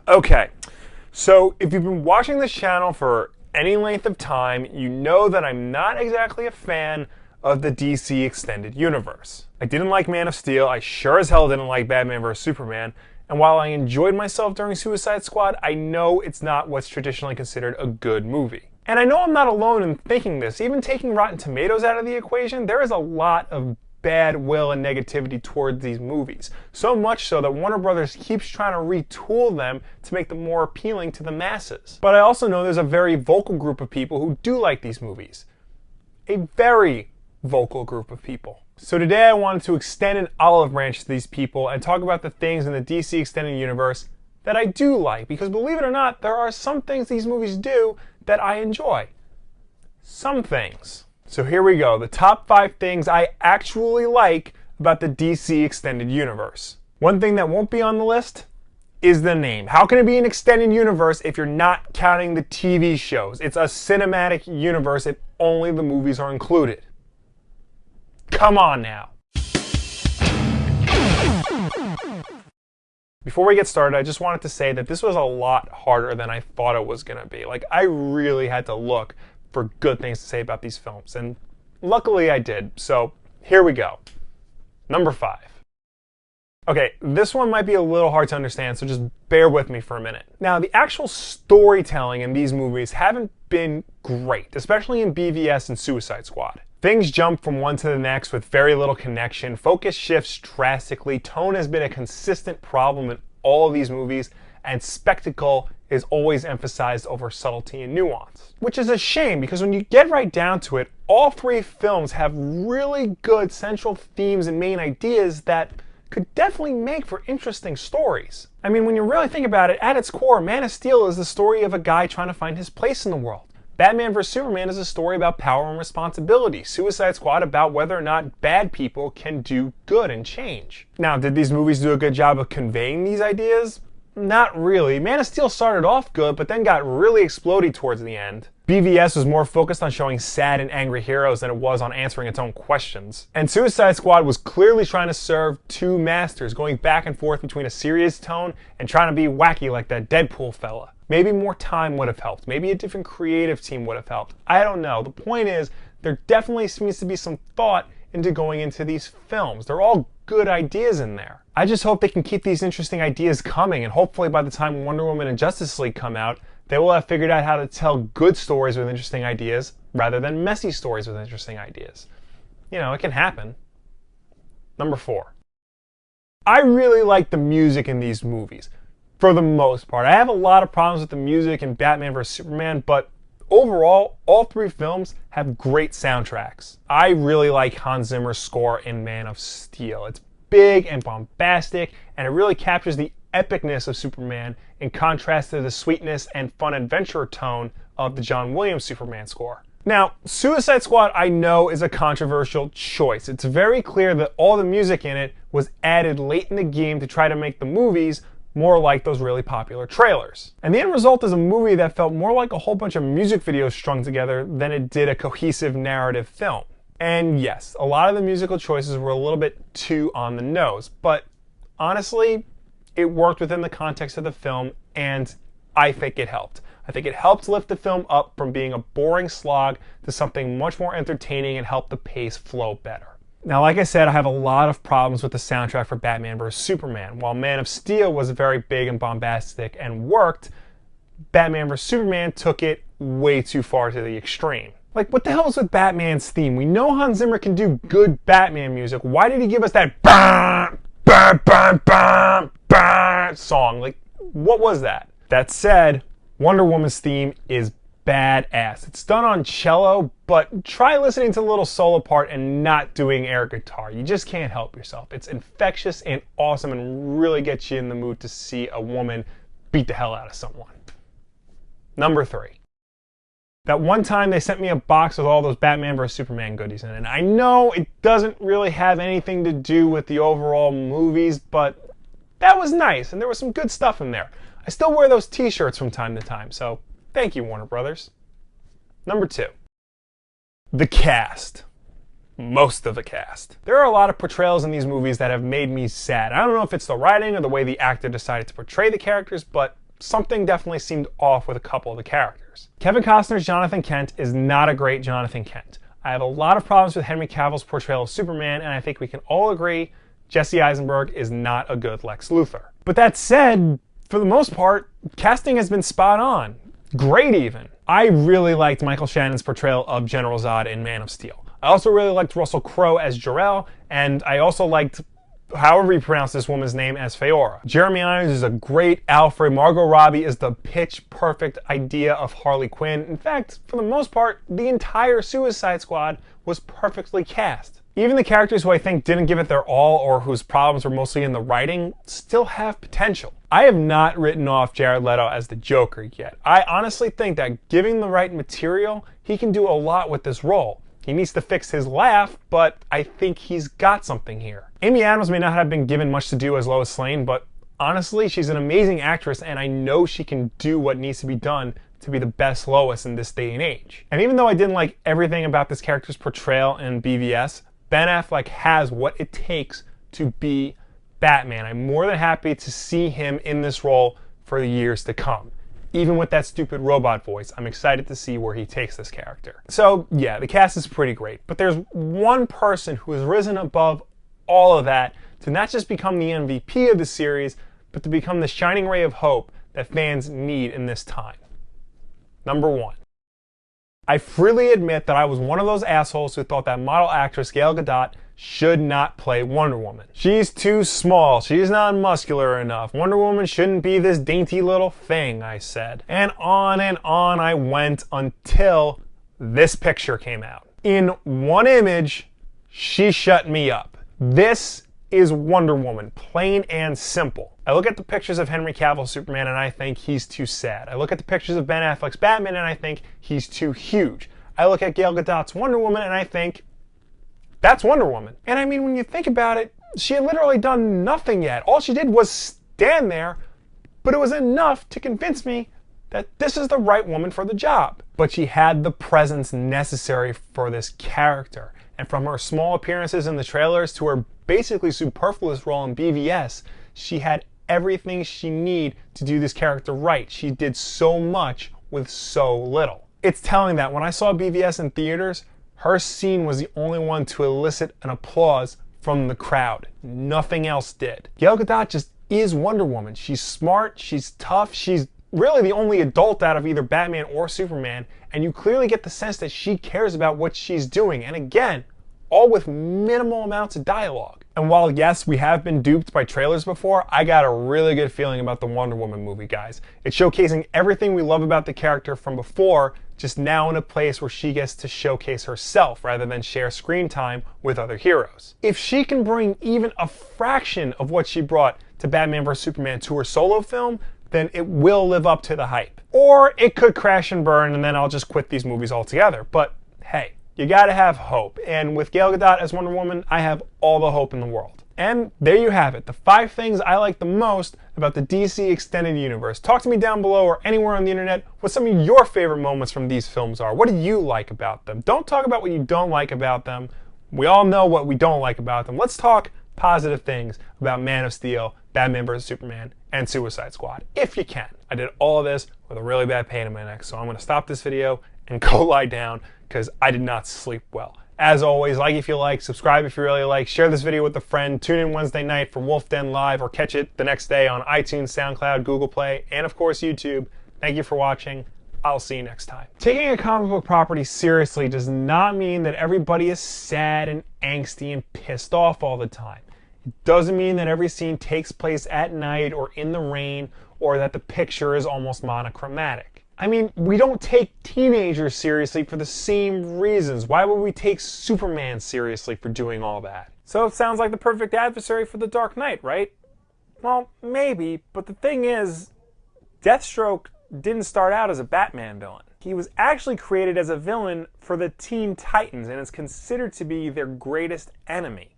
Okay, so if you've been watching this channel for any length of time, you know that I'm not exactly a fan of the DC Extended Universe. I didn't like Man of Steel, I sure as hell didn't like Batman vs Superman, and while I enjoyed myself during Suicide Squad, I know it's not what's traditionally considered a good movie. And I know I'm not alone in thinking this. Even taking Rotten Tomatoes out of the equation, there is a lot of bad will and negativity towards these movies. So much so that Warner Brothers keeps trying to retool them to make them more appealing to the masses. But I also know there's a very vocal group of people who do like these movies. A very vocal group of people. So today I wanted to extend an olive branch to these people and talk about the things in the DC Extended Universe that I do like. Because believe it or not, there are some things these movies do that I enjoy. Some things. So here we go, the top 5 things I actually like about the DC Extended Universe. One thing that won't be on the list is the name. How can it be an extended universe if you're not counting the TV shows? It's a cinematic universe if only the movies are included. Come on now. Before we get started, I just wanted to say that this was a lot harder than I thought it was going to be. Like, I really had to look for good things to say about these films, and luckily I did. So here we go. Number 5. Okay, this one might be a little hard to understand, so just bear with me for a minute. Now, the actual storytelling in these movies haven't been great, especially in BVS and Suicide Squad. Things jump from one to the next with very little connection, focus shifts drastically, tone has been a consistent problem in all of these movies, and spectacle is always emphasized over subtlety and nuance. Which is a shame, because when you get right down to it, all 3 films have really good central themes and main ideas that could definitely make for interesting stories. I mean, when you really think about it, at its core, Man of Steel is the story of a guy trying to find his place in the world. Batman vs Superman is a story about power and responsibility. Suicide Squad about whether or not bad people can do good and change. Now, did these movies do a good job of conveying these ideas? Not really. Man of Steel started off good, but then got really explodey towards the end. BVS was more focused on showing sad and angry heroes than it was on answering its own questions. And Suicide Squad was clearly trying to serve 2 masters, going back and forth between a serious tone and trying to be wacky like that Deadpool fella. Maybe more time would have helped. Maybe a different creative team would have helped. I don't know. The point is, there definitely seems to be some thought into going into these films. They're all good ideas in there. I just hope they can keep these interesting ideas coming, and hopefully by the time Wonder Woman and Justice League come out, they will have figured out how to tell good stories with interesting ideas rather than messy stories with interesting ideas. You know, it can happen. Number 4. I really like the music in these movies, for the most part. I have a lot of problems with the music in Batman vs Superman, but overall, all 3 films have great soundtracks. I really like Hans Zimmer's score in Man of Steel. It's big and bombastic, and it really captures the epicness of Superman in contrast to the sweetness and fun adventure tone of the John Williams Superman score. Now, Suicide Squad I know is a controversial choice. It's very clear that all the music in it was added late in the game to try to make the movies more like those really popular trailers. And the end result is a movie that felt more like a whole bunch of music videos strung together than it did a cohesive narrative film. And yes, a lot of the musical choices were a little bit too on the nose, but honestly, it worked within the context of the film, and I think it helped. I think it helped lift the film up from being a boring slog to something much more entertaining and helped the pace flow better. Now, like I said, I have a lot of problems with the soundtrack for Batman vs Superman. While Man of Steel was very big and bombastic and worked, Batman vs Superman took it way too far to the extreme. Like, what the hell is with Batman's theme? We know Hans Zimmer can do good Batman music. Why did he give us that bam, bam, bam, bam, bam song? Like, what was that? That said, Wonder Woman's theme is badass. It's done on cello, but try listening to the little solo part and not doing air guitar. You just can't help yourself. It's infectious and awesome and really gets you in the mood to see a woman beat the hell out of someone. Number 3. That one time they sent me a box with all those Batman vs Superman goodies in it. And I know it doesn't really have anything to do with the overall movies, but that was nice and there was some good stuff in there. I still wear those t-shirts from time to time, so thank you, Warner Brothers. Number 2. The cast. Most of the cast. There are a lot of portrayals in these movies that have made me sad. I don't know if it's the writing or the way the actor decided to portray the characters, but something definitely seemed off with a couple of the characters. Kevin Costner's Jonathan Kent is not a great Jonathan Kent. I have a lot of problems with Henry Cavill's portrayal of Superman, and I think we can all agree Jesse Eisenberg is not a good Lex Luthor. But that said, for the most part, casting has been spot on. Great even. I really liked Michael Shannon's portrayal of General Zod in Man of Steel. I also really liked Russell Crowe as Jor-El, and I also liked, however you pronounce this woman's name, as Feora. Jeremy Irons is a great Alfred. Margot Robbie is the pitch-perfect idea of Harley Quinn. In fact, for the most part, the entire Suicide Squad was perfectly cast. Even the characters who I think didn't give it their all or whose problems were mostly in the writing still have potential. I have not written off Jared Leto as the Joker yet. I honestly think that giving the right material, he can do a lot with this role. He needs to fix his laugh, but I think he's got something here. Amy Adams may not have been given much to do as Lois Lane, but honestly, she's an amazing actress, and I know she can do what needs to be done to be the best Lois in this day and age. And even though I didn't like everything about this character's portrayal in BVS, Ben Affleck has what it takes to be Batman. I'm more than happy to see him in this role for the years to come. Even with that stupid robot voice, I'm excited to see where he takes this character. So yeah, the cast is pretty great, but there's one person who has risen above all of that to not just become the MVP of the series, but to become the shining ray of hope that fans need in this time. Number one. I freely admit that I was one of those assholes who thought that model actress Gal Gadot should not play Wonder Woman. She's too small. She's not muscular enough. Wonder Woman shouldn't be this dainty little thing, I said. And on I went until this picture came out. In one image, she shut me up. This is Wonder Woman, plain and simple. I look at the pictures of Henry Cavill's Superman and I think he's too sad. I look at the pictures of Ben Affleck's Batman and I think he's too huge. I look at Gal Gadot's Wonder Woman and I think, that's Wonder Woman. And I mean, when you think about it, she had literally done nothing yet. All she did was stand there, but it was enough to convince me that this is the right woman for the job. But she had the presence necessary for this character. And from her small appearances in the trailers to her basically superfluous role in BVS, she had everything she needed to do this character right. She did so much with so little. It's telling that when I saw BVS in theaters, her scene was the only one to elicit an applause from the crowd. Nothing else did. Gal Gadot just is Wonder Woman. She's smart, she's tough, she's really the only adult out of either Batman or Superman, and you clearly get the sense that she cares about what she's doing, and again, all with minimal amounts of dialogue. And while yes, we have been duped by trailers before, I got a really good feeling about the Wonder Woman movie, guys. It's showcasing everything we love about the character from before, just now in a place where she gets to showcase herself rather than share screen time with other heroes. If she can bring even a fraction of what she brought to Batman vs Superman to her solo film, then it will live up to the hype. Or it could crash and burn and then I'll just quit these movies altogether. But hey, you gotta have hope. And with Gal Gadot as Wonder Woman, I have all the hope in the world. And there you have it, the 5 things I like the most about the DC Extended Universe. Talk to me down below or anywhere on the internet what some of your favorite moments from these films are. What do you like about them? Don't talk about what you don't like about them. We all know what we don't like about them. Let's talk positive things about Man of Steel, Batman vs Superman, and Suicide Squad, if you can. I did all of this with a really bad pain in my neck, so I'm going to stop this video and go lie down because I did not sleep well. As always, like if you like, subscribe if you really like, share this video with a friend, tune in Wednesday night for Wulff Den Live, or catch it the next day on iTunes, SoundCloud, Google Play, and of course YouTube. Thank you for watching. I'll see you next time. Taking a comic book property seriously does not mean that everybody is sad and angsty and pissed off all the time. It doesn't mean that every scene takes place at night or in the rain, or that the picture is almost monochromatic. I mean, we don't take teenagers seriously for the same reasons. Why would we take Superman seriously for doing all that? So it sounds like the perfect adversary for the Dark Knight, right? Well, maybe, but the thing is, Deathstroke didn't start out as a Batman villain. He was actually created as a villain for the Teen Titans and is considered to be their greatest enemy.